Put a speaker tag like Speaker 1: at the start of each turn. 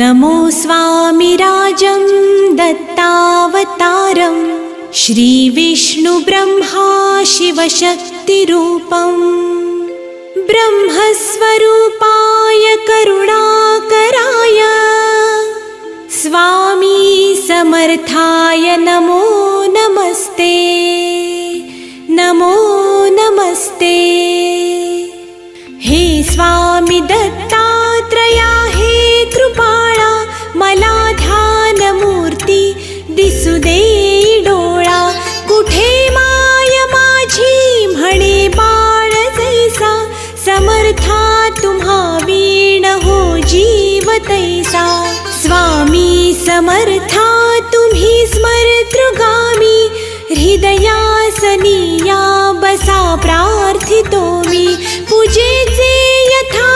Speaker 1: नमो स्वामिराजं दत्तावतारं श्रीविष्णुब्रह्मा शिवशक्तिरूपं ब्रह्मस्वरूपाय करुणाकराय स्वामी समर्थाय नमो नमस्ते नमो नमस्ते। हे स्वामी दत्तात्रया हे कृपाळा मला ध्यानमूर्ती दिसू दे डोळा कुठे माय माझी म्हणे बाळ जैसा समर्था तुम्हा वीण हो जीव तैसा स्वामी समर्था तुम्ही स्मरतृगामी हृदयासनी या बसा प्रार्थितो मी पूजेचे यथा